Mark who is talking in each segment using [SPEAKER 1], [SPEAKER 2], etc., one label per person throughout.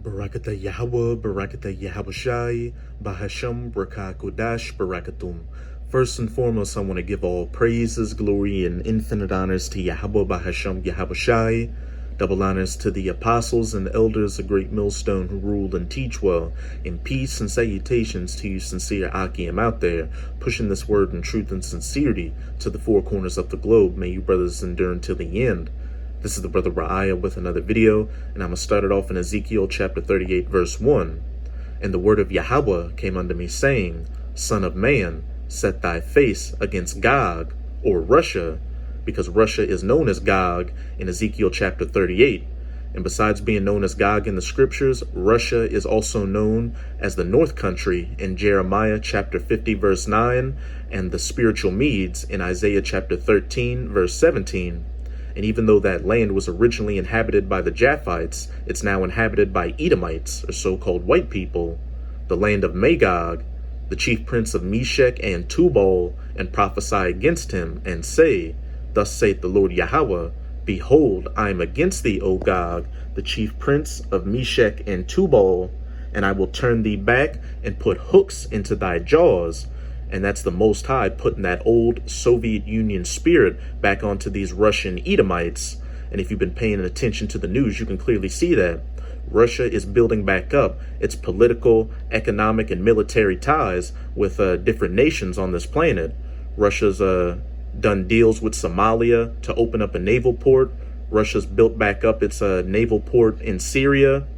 [SPEAKER 1] Barakata Yahweh, Barakata Yahawashi, Bahasham, Barakah Kodash, Barakatum. First and foremost, I want to give all praises, glory, and infinite honors to Yahweh, Bahasham, Yahawashi. Double honors to the apostles and elders of Great Millstone who rule and teach well. In peace and salutations to you sincere Akim out there, pushing this word in truth and sincerity to the four corners of the globe. May you brothers endure until the end. This is the brother Ra'aya with another video, and I'm going to start it off in Ezekiel chapter 38 verse 1. And the word of Yahweh came unto me, saying, Son of man, set thy face against Gog, or Russia, because Russia is known as Gog in Ezekiel chapter 38. And besides being known as Gog in the scriptures, Russia is also known as the North Country in Jeremiah chapter 50 verse 9, and the spiritual Medes in Isaiah chapter 13 verse 17. And even though that land was originally inhabited by the Japhites, it's now inhabited by Edomites, or so-called white people, the land of Magog, the chief prince of Meshech and Tubal, and prophesy against him, and say, Thus saith the Lord Yahweh, Behold, I am against thee, O Gog, the chief prince of Meshech and Tubal, and I will turn thee back and put hooks into thy jaws. And that's the Most High putting that old Soviet Union spirit back onto these Russian Edomites. And if you've been paying attention to the news, you can clearly see that Russia is building back up its political, economic, and military ties with different nations on this planet. Russia's done deals with Somalia to open up a naval port. Russia's built back up its naval port in Syria.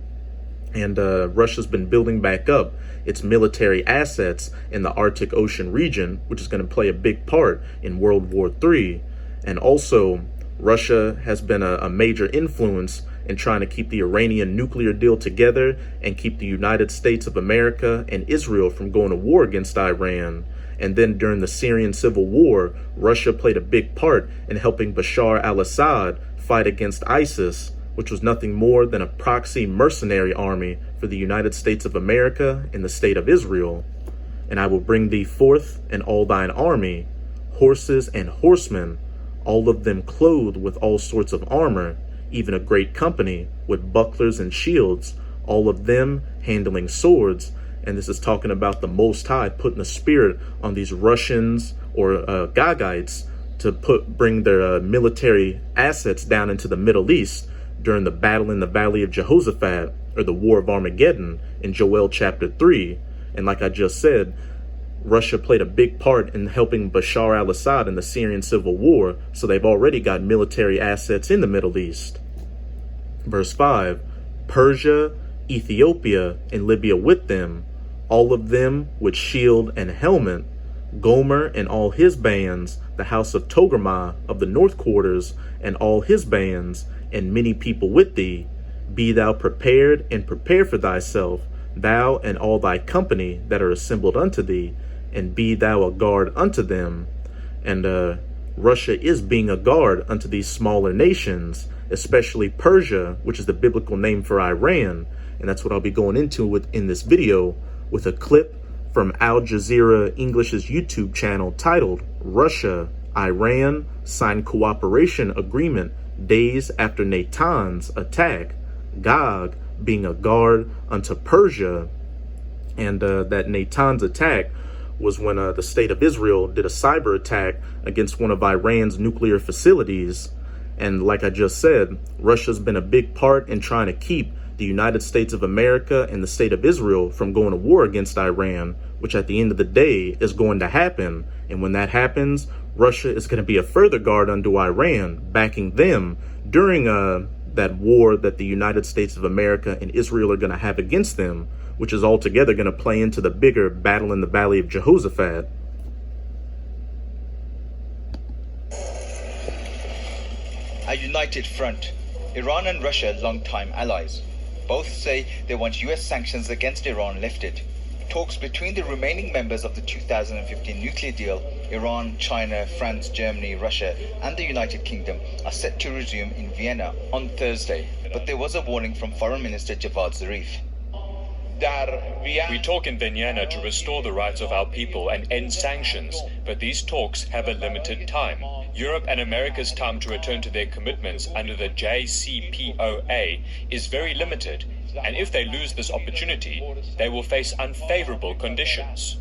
[SPEAKER 1] And Russia's been building back up its military assets in the Arctic Ocean region, which is going to play a big part in World War III. And also, Russia has been a major influence in trying to keep the Iranian nuclear deal together and keep the United States of America and Israel from going to war against Iran. And then during the Syrian civil war, Russia played a big part in helping Bashar al-Assad fight against ISIS, which was nothing more than a proxy mercenary army for the United States of America and the state of Israel. And I will bring thee forth and all thine army, horses and horsemen, all of them clothed with all sorts of armor, even a great company with bucklers and shields, all of them handling swords. And this is talking about the Most High putting a spirit on these Russians or Gogites to bring their military assets down into the Middle East during the battle in the Valley of Jehoshaphat, or the War of Armageddon in Joel chapter 3. And like I just said, Russia played a big part in helping Bashar al-Assad in the Syrian civil war, so they've already got military assets in the Middle East. Verse 5, Persia, Ethiopia, and Libya with them, all of them with shield and helmet, Gomer and all his bands, the house of Togarmah of the north quarters, and all his bands, and many people with thee. Be thou prepared, and prepare for thyself, thou and all thy company that are assembled unto thee, and be thou a guard unto them. And Russia is being a guard unto these smaller nations, especially Persia, which is the biblical name for Iran. And that's what I'll be going into in this video, with a clip from Al Jazeera English's YouTube channel titled, Russia, Iran Sign Cooperation Agreement Days after Natan's attack, Gog being a guard unto Persia. And that Natan's attack was when the state of Israel did a cyber attack against one of Iran's nuclear facilities. And like I just said, Russia's been a big part in trying to keep the United States of America and the state of Israel from going to war against Iran, which at the end of the day is going to happen. And when that happens, Russia is going to be a further guard unto Iran, backing them during that war that the United States of America and Israel are going to have against them, which is altogether going to play into the bigger battle in the Valley of Jehoshaphat.
[SPEAKER 2] A united front. Iran and Russia, long-time allies. Both say they want US sanctions against Iran lifted. Talks between the remaining members of the 2015 nuclear deal, Iran, China, France, Germany, Russia, and the United Kingdom, are set to resume in Vienna on Thursday. But there was a warning from Foreign Minister Javad Zarif.
[SPEAKER 3] We talk in Vienna to restore the rights of our people and end sanctions, but these talks have a limited time. Europe and America's time to return to their commitments under the JCPOA is very limited, and if they lose this opportunity, they will face unfavorable conditions.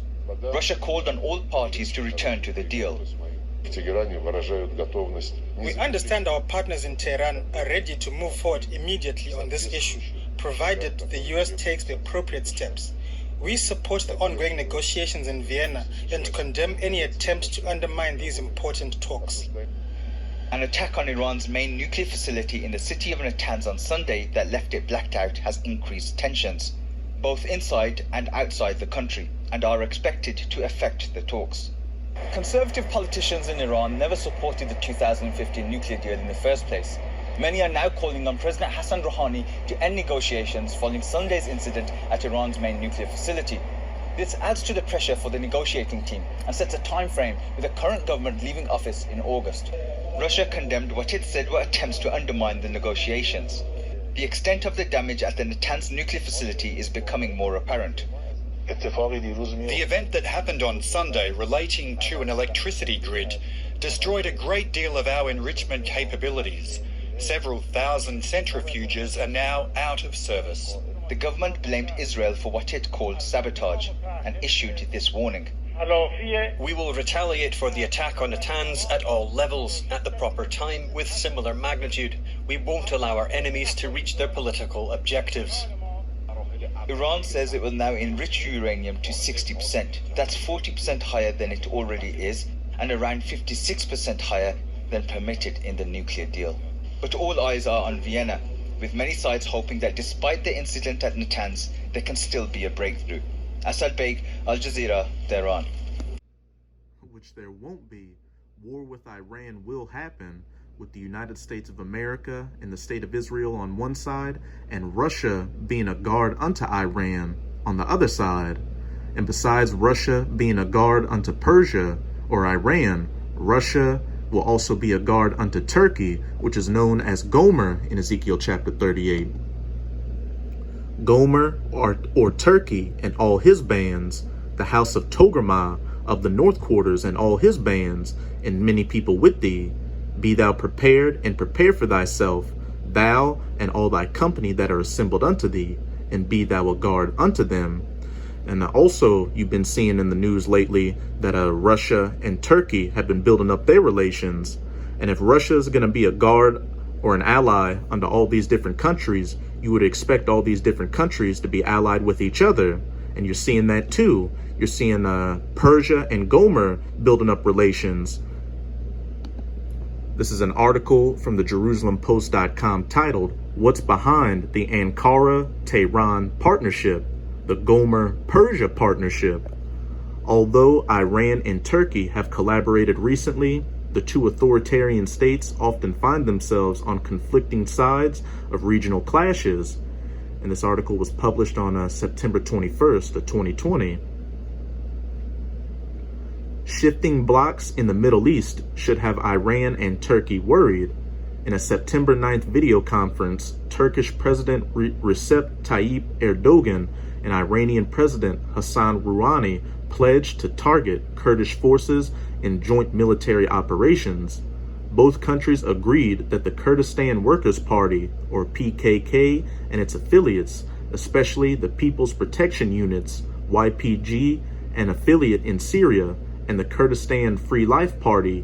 [SPEAKER 2] Russia called on all parties to return to the deal.
[SPEAKER 4] We understand our partners in Tehran are ready to move forward immediately on this issue, provided the US takes the appropriate steps. We support the ongoing negotiations in Vienna and condemn any attempt to undermine these important talks.
[SPEAKER 2] An attack on Iran's main nuclear facility in the city of Natanz on Sunday that left it blacked out has increased tensions, both inside and outside the country, and are expected to affect the talks. Conservative politicians in Iran never supported the 2015 nuclear deal in the first place. Many are now calling on President Hassan Rouhani to end negotiations following Sunday's incident at Iran's main nuclear facility. This adds to the pressure for the negotiating team and sets a time frame with the current government leaving office in August. Russia condemned what it said were attempts to undermine the negotiations. The extent of the damage at the Natanz nuclear facility is becoming more apparent.
[SPEAKER 5] The event that happened on Sunday relating to an electricity grid destroyed a great deal of our enrichment capabilities. Several thousand centrifuges are now out of service.
[SPEAKER 2] The government blamed Israel for what it called sabotage and issued this warning.
[SPEAKER 6] We will retaliate for the attack on Natanz at all levels at the proper time with similar magnitude. We won't allow our enemies to reach their political objectives.
[SPEAKER 2] Iran says it will now enrich uranium to 60%. That's 40% higher than it already is, and around 56% higher than permitted in the nuclear deal. But all eyes are on Vienna, with many sides hoping that despite the incident at Natanz, there can still be a breakthrough. Asad Beg, Al Jazeera, Tehran.
[SPEAKER 1] Which there won't be. War with Iran will happen, with the United States of America and the State of Israel on one side, and Russia being a guard unto Iran on the other side. And besides Russia being a guard unto Persia or Iran, Russia will also be a guard unto Turkey, which is known as Gomer in Ezekiel chapter 38. Gomer, or Turkey, and all his bands, the house of Togarmah of the north quarters and all his bands, and many people with thee. Be thou prepared, and prepare for thyself, thou and all thy company that are assembled unto thee, and be thou a guard unto them. And also, you've been seeing in the news lately that Russia and Turkey have been building up their relations. And if Russia is going to be a guard or an ally under all these different countries, you would expect all these different countries to be allied with each other. And you're seeing that too. You're seeing Persia and Gomer building up relations. This is an article from the JerusalemPost.com titled, "What's Behind the Ankara-Tehran Partnership, the Gomer-Persia Partnership?" Although Iran and Turkey have collaborated recently, the two authoritarian states often find themselves on conflicting sides of regional clashes. And this article was published on September 21st of 2020. Shifting blocks in the Middle East should have Iran and Turkey worried. In a September 9th video conference, Turkish President Recep Tayyip Erdogan and Iranian President Hassan Rouhani pledged to target Kurdish forces in joint military operations. Both countries agreed that the Kurdistan Workers' Party, or PKK, and its affiliates, especially the People's Protection Units, YPG, an affiliate in Syria, and the Kurdistan Free Life Party,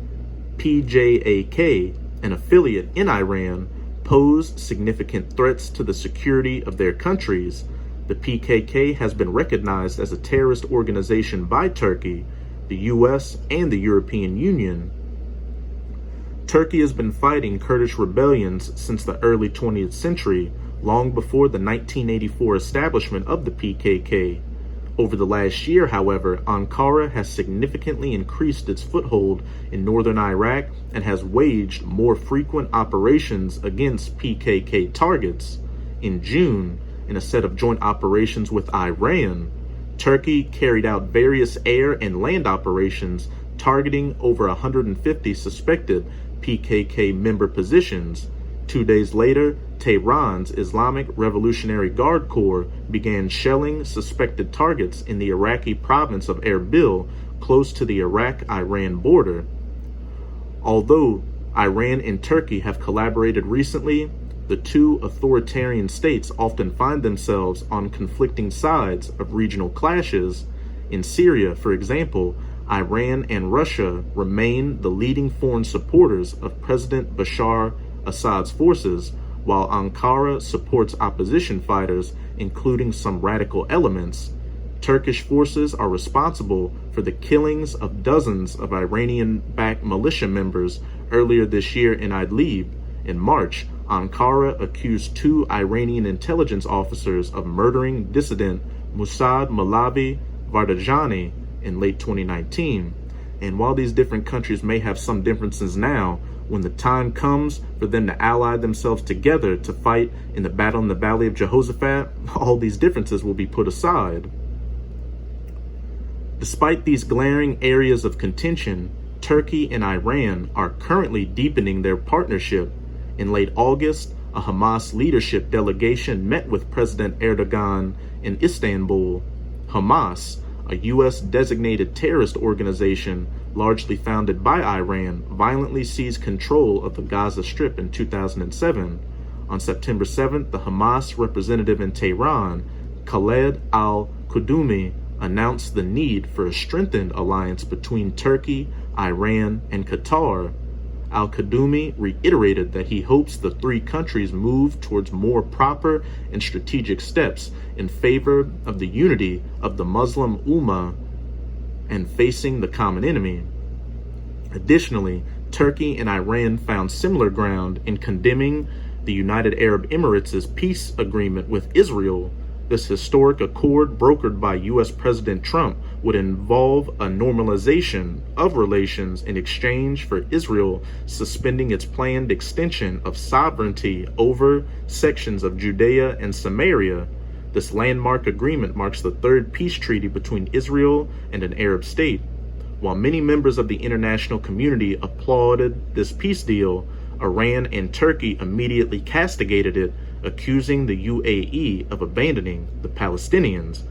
[SPEAKER 1] PJAK, an affiliate in Iran, pose significant threats to the security of their countries. The PKK has been recognized as a terrorist organization by Turkey, the US, and the European Union. Turkey has been fighting Kurdish rebellions since the early 20th century, long before the 1984 establishment of the PKK. Over the last year, however, Ankara has significantly increased its foothold in northern Iraq and has waged more frequent operations against PKK targets. In June, in a set of joint operations with Iran, Turkey carried out various air and land operations targeting over 150 suspected PKK member positions. 2 days later, Tehran's Islamic Revolutionary Guard Corps began shelling suspected targets in the Iraqi province of Erbil, close to the Iraq-Iran border. Although Iran and Turkey have collaborated recently, the two authoritarian states often find themselves on conflicting sides of regional clashes. In Syria, for example, Iran and Russia remain the leading foreign supporters of President Bashar Assad's forces, while Ankara supports opposition fighters, including some radical elements. Turkish forces are responsible for the killings of dozens of Iranian-backed militia members earlier this year in Idlib. In March, Ankara accused 2 Iranian intelligence officers of murdering dissident Musad Malavi Vardajani in late 2019. And while these different countries may have some differences now, when the time comes for them to ally themselves together to fight in the battle in the Valley of Jehoshaphat, all these differences will be put aside. Despite these glaring areas of contention, Turkey and Iran are currently deepening their partnership. In late August, a Hamas leadership delegation met with President Erdogan in Istanbul. Hamas, a U.S.-designated terrorist organization largely founded by Iran, violently seized control of the Gaza Strip in 2007. On September 7th, the Hamas representative in Tehran, Khaled al-Qudumi, announced the need for a strengthened alliance between Turkey, Iran, and Qatar. Al-Qudumi reiterated that he hopes the 3 countries move towards more proper and strategic steps in favor of the unity of the Muslim Ummah and facing the common enemy. Additionally, Turkey and Iran found similar ground in condemning the United Arab Emirates' peace agreement with Israel. This historic accord, brokered by U.S. President Trump, would involve a normalization of relations in exchange for Israel suspending its planned extension of sovereignty over sections of Judea and Samaria. This landmark agreement marks the 3rd peace treaty between Israel and an Arab state. While many members of the international community applauded this peace deal, Iran and Turkey immediately castigated it, accusing the UAE of abandoning the Palestinians.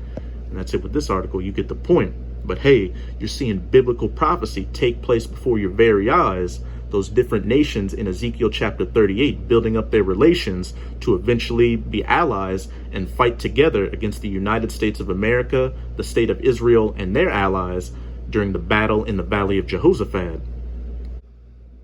[SPEAKER 1] And that's it with this article. You get the point. But hey, you're seeing biblical prophecy take place before your very eyes. Those different nations in Ezekiel chapter 38 building up their relations to eventually be allies and fight together against the United States of America, the state of Israel, and their allies during the battle in the Valley of Jehoshaphat.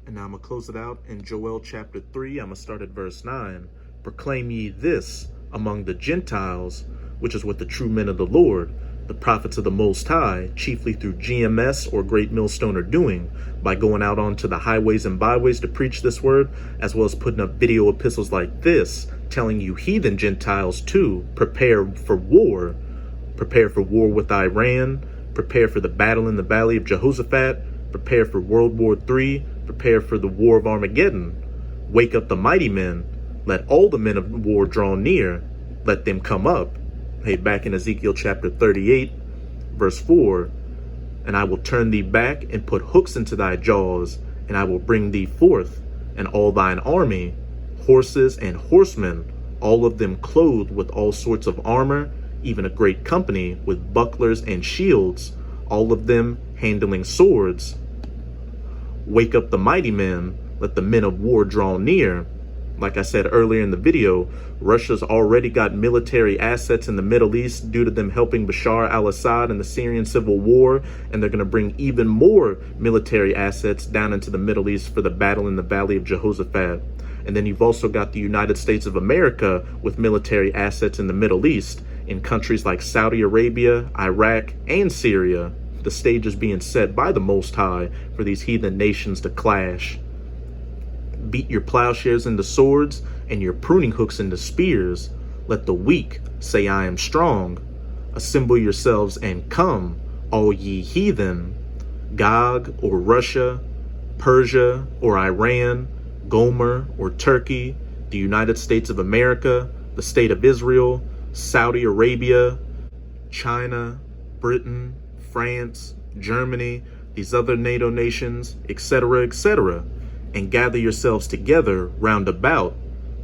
[SPEAKER 1] And now I'm going to close it out in Joel chapter 3. I'm going to start at verse 9. Proclaim ye this among the Gentiles, which is what the true men of the Lord, the prophets of the Most High, chiefly through GMS or Great Millstone, are doing, by going out onto the highways and byways to preach this word, as well as putting up video epistles like this, telling you heathen Gentiles to prepare for war with Iran, prepare for the battle in the Valley of Jehoshaphat, prepare for World War III, prepare for the War of Armageddon. Wake up the mighty men. Let all the men of war draw near. Let them come up. Hey, back in Ezekiel chapter 38, verse 4, and I will turn thee back and put hooks into thy jaws, and I will bring thee forth, and all thine army, horses and horsemen, all of them clothed with all sorts of armor, even a great company with bucklers and shields, all of them handling swords. Wake up the mighty men. Let the men of war draw near. Like I said earlier in the video, Russia's already got military assets in the Middle East due to them helping Bashar al-Assad in the Syrian civil war, and they're going to bring even more military assets down into the Middle East for the battle in the Valley of Jehoshaphat. And then you've also got the United States of America with military assets in the Middle East, in countries like Saudi Arabia, Iraq, and Syria. The stage is being set by the Most High for these heathen nations to clash. Beat your plowshares into swords and your pruning hooks into spears. Let the weak say, I am strong. Assemble yourselves and come, all ye heathen. Gog or Russia, Persia or Iran, Gomer or Turkey, the United States of America, the state of Israel, Saudi Arabia, China, Britain, France, Germany, these other NATO nations, etc., etc., and gather yourselves together round about.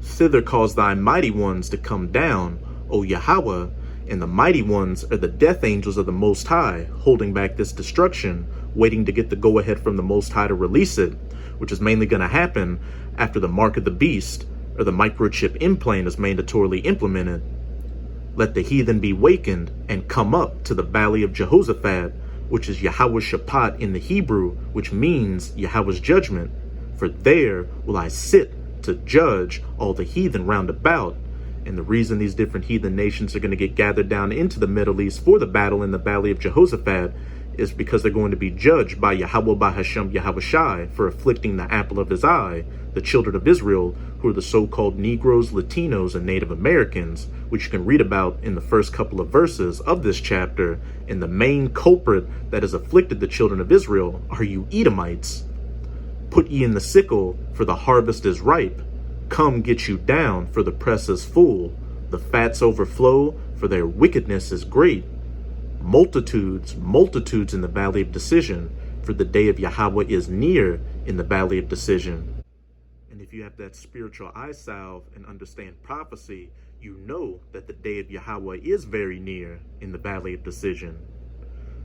[SPEAKER 1] Thither cause thy mighty ones to come down, O Yahweh, and the mighty ones are the death angels of the Most High, holding back this destruction, waiting to get the go-ahead from the Most High to release it, which is mainly going to happen after the mark of the beast, or the microchip implant, is mandatorily implemented. Let the heathen be wakened and come up to the valley of Jehoshaphat, which is Yahweh Shaphat in the Hebrew, which means Yahweh's judgment. For there will I sit to judge all the heathen round about. And the reason these different heathen nations are going to get gathered down into the Middle East for the battle in the valley of Jehoshaphat is because they're going to be judged by Yahweh Bahashem Yahushai for afflicting the apple of his eye, the children of Israel, who are the so-called Negroes, Latinos, and Native Americans, which you can read about in the first couple of verses of this chapter. And the main culprit that has afflicted the children of Israel are you Edomites. Put ye in the sickle, for the harvest is ripe. Come get you down, for the press is full. The fats overflow, for their wickedness is great. Multitudes, multitudes in the valley of decision, for the day of Yahweh is near in the valley of decision. And if you have that spiritual eye salve and understand prophecy, you know that the day of Yahweh is very near in the valley of decision.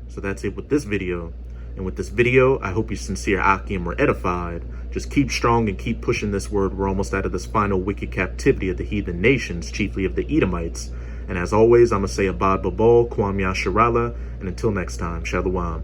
[SPEAKER 1] So that's it with this video. And with this video, I hope you sincere Akim were edified. Just keep strong and keep pushing this word. We're almost out of this final wicked captivity of the heathen nations, chiefly of the Edomites. And as always, I'm going to say Abad Babal, Kwam Yasharala, and until next time, Shalom.